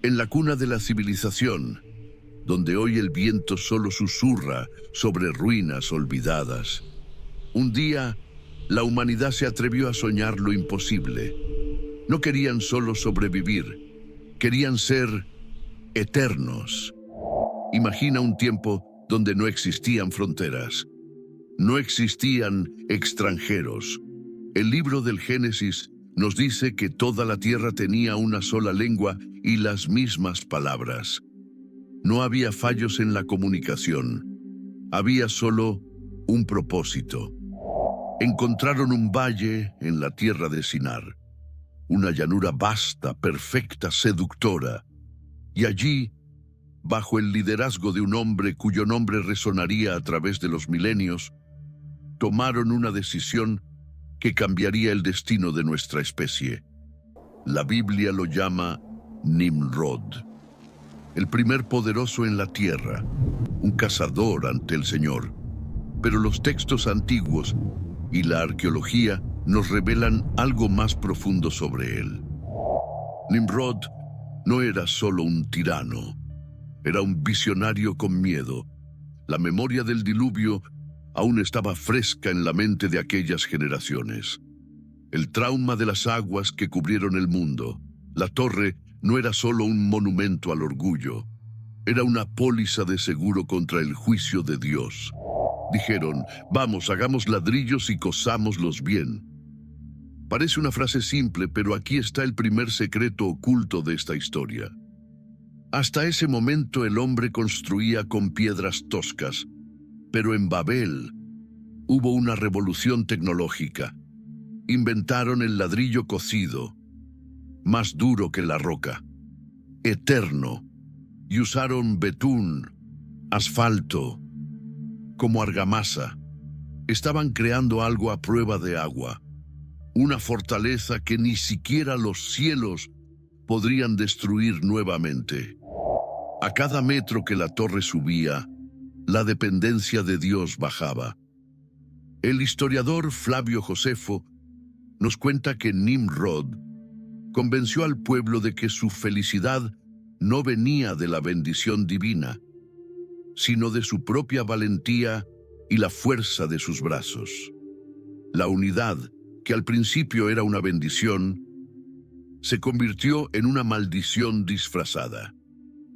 En la cuna de la civilización, donde hoy el viento solo susurra sobre ruinas olvidadas, un día la humanidad se atrevió a soñar lo imposible. No querían solo sobrevivir, querían ser eternos. Imagina un tiempo donde no existían fronteras, no existían extranjeros. El libro del Génesis nos dice que toda la tierra tenía una sola lengua y las mismas palabras. No había fallos en la comunicación, había solo un propósito. Encontraron un valle en la tierra de Sinar, una llanura vasta, perfecta, seductora, y allí, bajo el liderazgo de un hombre cuyo nombre resonaría a través de los milenios, tomaron una decisión que cambiaría el destino de nuestra especie. La Biblia lo llama Nimrod, el primer poderoso en la tierra, un cazador ante el Señor. Pero los textos antiguos y la arqueología nos revelan algo más profundo sobre él. Nimrod no era solo un tirano, era un visionario con miedo. La memoria del diluvio aún estaba fresca en la mente de aquellas generaciones. El trauma de las aguas que cubrieron el mundo. La torre no era solo un monumento al orgullo, era una póliza de seguro contra el juicio de Dios. Dijeron, vamos, hagamos ladrillos y cosámoslos bien. Parece una frase simple, pero aquí está el primer secreto oculto de esta historia. Hasta ese momento el hombre construía con piedras toscas, pero en Babel hubo una revolución tecnológica. Inventaron el ladrillo cocido, más duro que la roca, eterno, y usaron betún, asfalto, como argamasa. Estaban creando algo a prueba de agua, una fortaleza que ni siquiera los cielos podrían destruir nuevamente. A cada metro que la torre subía, la dependencia de Dios bajaba. El historiador Flavio Josefo nos cuenta que Nimrod convenció al pueblo de que su felicidad no venía de la bendición divina, sino de su propia valentía y la fuerza de sus brazos. La unidad, que al principio era una bendición, se convirtió en una maldición disfrazada.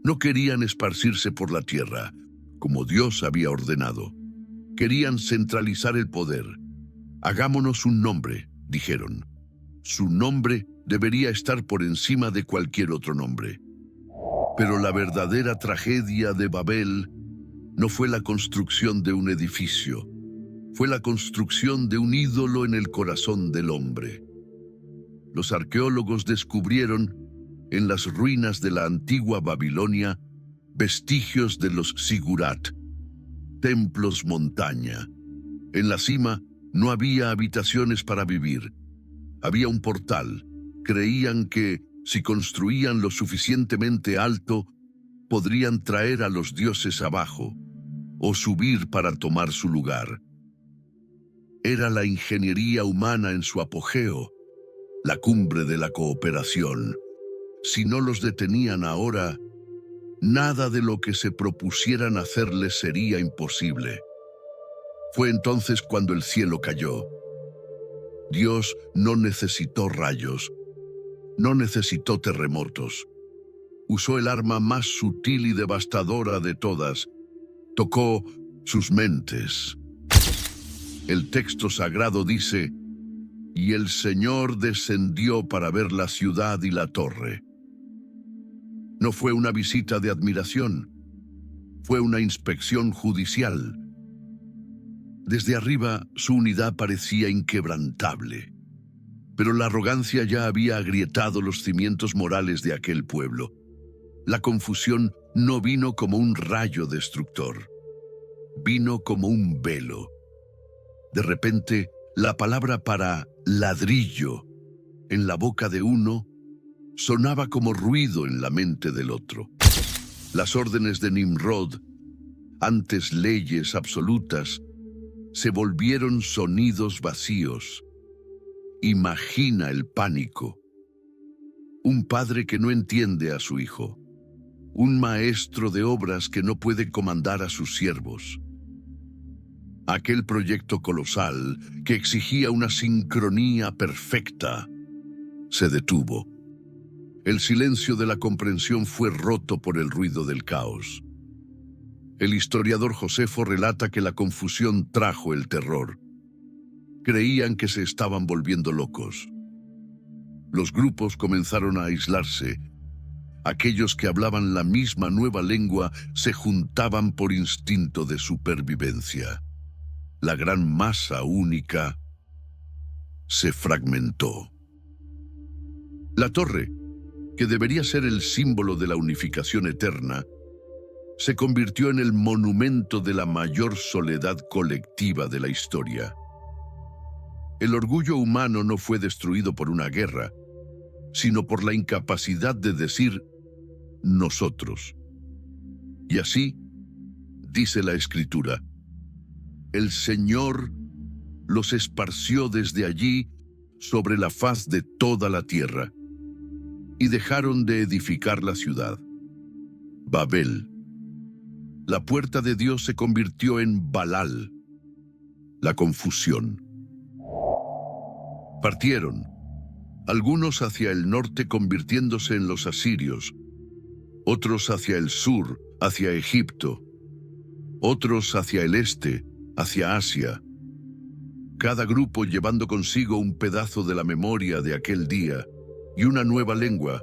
No querían esparcirse por la tierra, como Dios había ordenado. Querían centralizar el poder. Hagámonos un nombre, dijeron. Su nombre debería estar por encima de cualquier otro nombre. Pero la verdadera tragedia de Babel no fue la construcción de un edificio, fue la construcción de un ídolo en el corazón del hombre. Los arqueólogos descubrieron en las ruinas de la antigua Babilonia vestigios de los sigurat, templos montaña. En la cima no había habitaciones para vivir, había un portal. Creían que, si construían lo suficientemente alto, podrían traer a los dioses abajo o subir para tomar su lugar. Era la ingeniería humana en su apogeo, la cumbre de la cooperación. Si no los detenían ahora, nada de lo que se propusieran hacerles sería imposible. Fue entonces cuando el cielo cayó. Dios no necesitó rayos, no necesitó terremotos. Usó el arma más sutil y devastadora de todas. Tocó sus mentes. El texto sagrado dice, y el Señor descendió para ver la ciudad y la torre. No fue una visita de admiración, fue una inspección judicial. Desde arriba su unidad parecía inquebrantable, pero la arrogancia ya había agrietado los cimientos morales de aquel pueblo. La confusión no vino como un rayo destructor, vino como un velo. De repente, la palabra para ladrillo en la boca de uno sonaba como ruido en la mente del otro. Las órdenes de Nimrod, antes leyes absolutas, se volvieron sonidos vacíos. Imagina el pánico. Un padre que no entiende a su hijo. un maestro de obras que no puede comandar a sus siervos. Aquel proyecto colosal que exigía una sincronía perfecta se detuvo. El silencio de la comprensión fue roto por el ruido del caos. El historiador Josefo relata que la confusión trajo el terror. Creían que se estaban volviendo locos. Los grupos comenzaron a aislarse. Aquellos que hablaban la misma nueva lengua se juntaban por instinto de supervivencia. La gran masa única se fragmentó. La torre, que debería ser el símbolo de la unificación eterna, se convirtió en el monumento de la mayor soledad colectiva de la historia. El orgullo humano no fue destruido por una guerra, sino por la incapacidad de decir nosotros. Y así, dice la Escritura, el Señor los esparció desde allí sobre la faz de toda la tierra, y dejaron de edificar la ciudad. Babel. La puerta de Dios se convirtió en Balal, la confusión. Partieron, algunos hacia el norte convirtiéndose en los asirios, otros hacia el sur, hacia Egipto, otros hacia el este, hacia Asia, cada grupo llevando consigo un pedazo de la memoria de aquel día y una nueva lengua.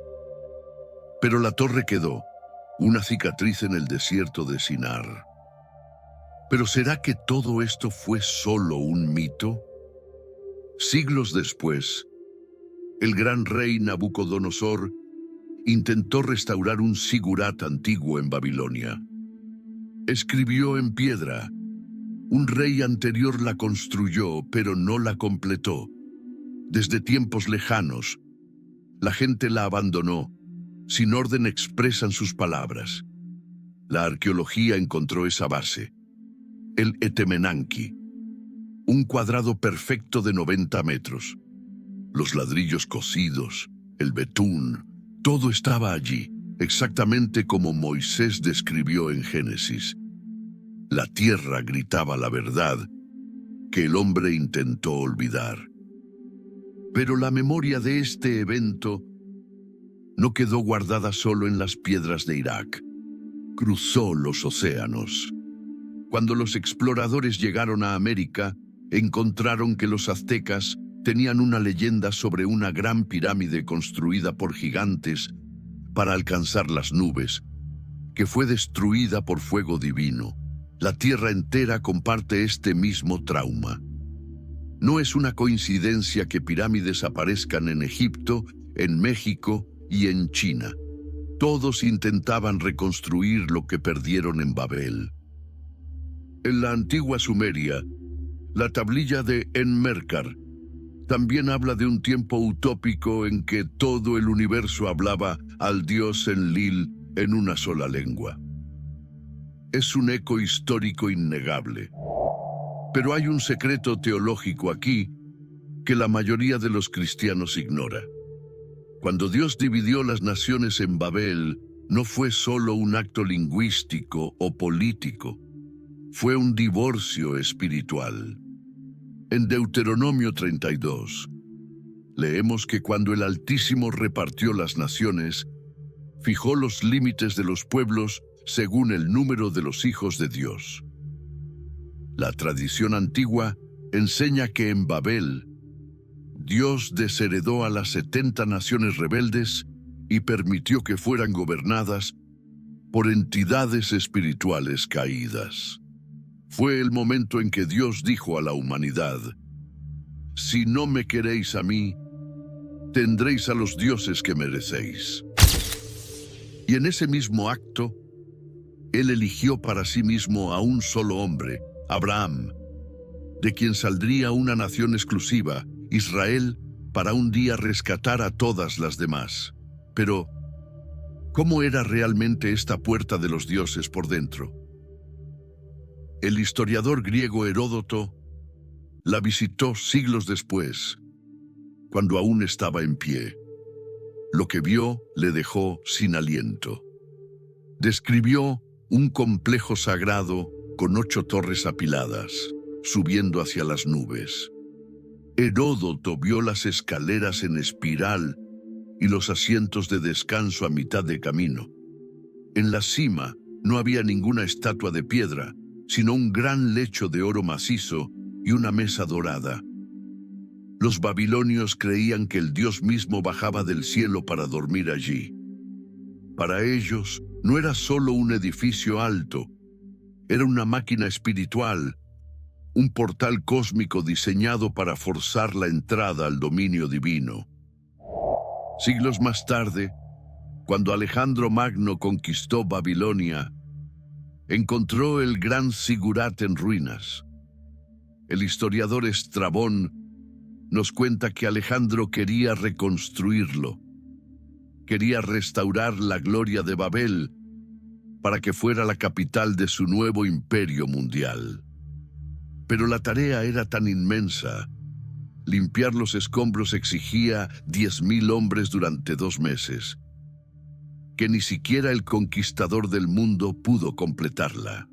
Pero la torre quedó, una cicatriz en el desierto de Sinar. ¿Pero será que todo esto fue solo un mito? Siglos después, el gran rey Nabucodonosor intentó restaurar un sigurat antiguo en Babilonia. Escribió en piedra. Un rey anterior la construyó, pero no la completó. Desde tiempos lejanos, la gente la abandonó. Sin orden expresan sus palabras. La arqueología encontró esa base. El Etemenanki, un cuadrado perfecto de 90 metros. Los ladrillos cocidos, el betún, todo estaba allí, exactamente como Moisés describió en Génesis. La tierra gritaba la verdad que el hombre intentó olvidar. Pero la memoria de este evento no quedó guardada solo en las piedras de Irak. Cruzó los océanos. Cuando los exploradores llegaron a América, encontraron que los aztecas tenían una leyenda sobre una gran pirámide construida por gigantes para alcanzar las nubes, que fue destruida por fuego divino. La tierra entera comparte este mismo trauma. No es una coincidencia que pirámides aparezcan en Egipto, en México y en China. Todos intentaban reconstruir lo que perdieron en Babel. En la antigua Sumeria, la tablilla de Enmerkar también habla de un tiempo utópico en que todo el universo hablaba al dios Enlil en una sola lengua. Es un eco histórico innegable. Pero hay un secreto teológico aquí que la mayoría de los cristianos ignora. Cuando Dios dividió las naciones en Babel, no fue solo un acto lingüístico o político, fue un divorcio espiritual. En Deuteronomio 32, leemos que cuando el Altísimo repartió las naciones, fijó los límites de los pueblos según el número de los hijos de Dios. La tradición antigua enseña que en Babel, Dios desheredó a las 70 naciones rebeldes y permitió que fueran gobernadas por entidades espirituales caídas. Fue el momento en que Dios dijo a la humanidad: si no me queréis a mí, tendréis a los dioses que merecéis. Y en ese mismo acto, Él eligió para sí mismo a un solo hombre, Abraham, de quien saldría una nación exclusiva, Israel, para un día rescatar a todas las demás. Pero, ¿cómo era realmente esta puerta de los dioses por dentro? El historiador griego Heródoto la visitó siglos después, cuando aún estaba en pie. Lo que vio le dejó sin aliento. Describió un complejo sagrado con 8 torres apiladas, subiendo hacia las nubes. Heródoto vio las escaleras en espiral y los asientos de descanso a mitad de camino. En la cima no había ninguna estatua de piedra, sino un gran lecho de oro macizo y una mesa dorada. Los babilonios creían que el Dios mismo bajaba del cielo para dormir allí. Para ellos, no era solo un edificio alto, era una máquina espiritual, un portal cósmico diseñado para forzar la entrada al dominio divino. Siglos más tarde, cuando Alejandro Magno conquistó Babilonia, encontró el gran Sigurat en ruinas. El historiador Estrabón nos cuenta que Alejandro quería reconstruirlo. Quería restaurar la gloria de Babel para que fuera la capital de su nuevo imperio mundial. Pero la tarea era tan inmensa. Limpiar los escombros exigía 10.000 hombres durante 2 meses, que ni siquiera el conquistador del mundo pudo completarla.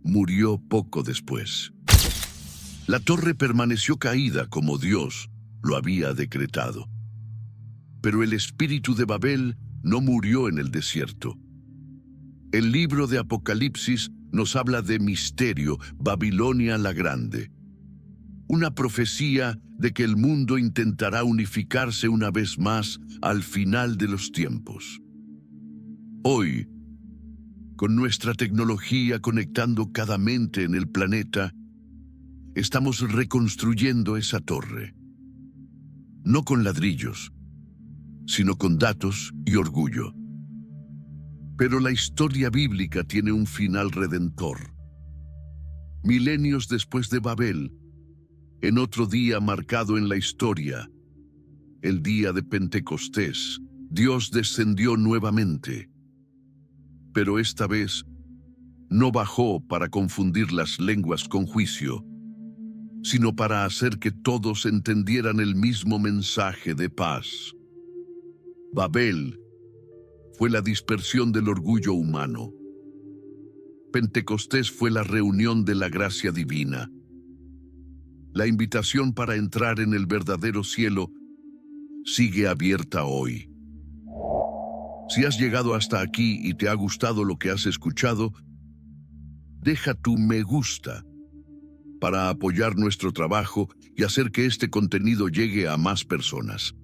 Murió poco después. La torre permaneció caída como Dios lo había decretado. Pero el espíritu de Babel no murió en el desierto. El libro de Apocalipsis nos habla de misterio, Babilonia la Grande. Una profecía de que el mundo intentará unificarse una vez más al final de los tiempos. Hoy, con nuestra tecnología conectando cada mente en el planeta, estamos reconstruyendo esa torre. No con ladrillos, sino con datos y orgullo. Pero la historia bíblica tiene un final redentor. Milenios después de Babel, en otro día marcado en la historia, el día de Pentecostés, Dios descendió nuevamente. Pero esta vez no bajó para confundir las lenguas con juicio, sino para hacer que todos entendieran el mismo mensaje de paz. Babel fue la dispersión del orgullo humano. Pentecostés fue la reunión de la gracia divina. La invitación para entrar en el verdadero cielo sigue abierta hoy. Si has llegado hasta aquí y te ha gustado lo que has escuchado, deja tu me gusta para apoyar nuestro trabajo y hacer que este contenido llegue a más personas.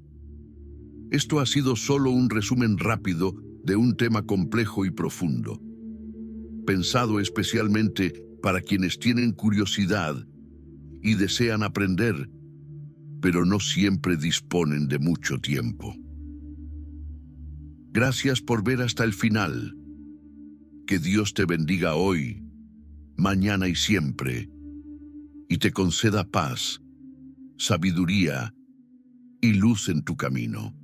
Esto ha sido solo un resumen rápido de un tema complejo y profundo, pensado especialmente para quienes tienen curiosidad y desean aprender, pero no siempre disponen de mucho tiempo. Gracias por ver hasta el final. Que Dios te bendiga hoy, mañana y siempre, y te conceda paz, sabiduría y luz en tu camino.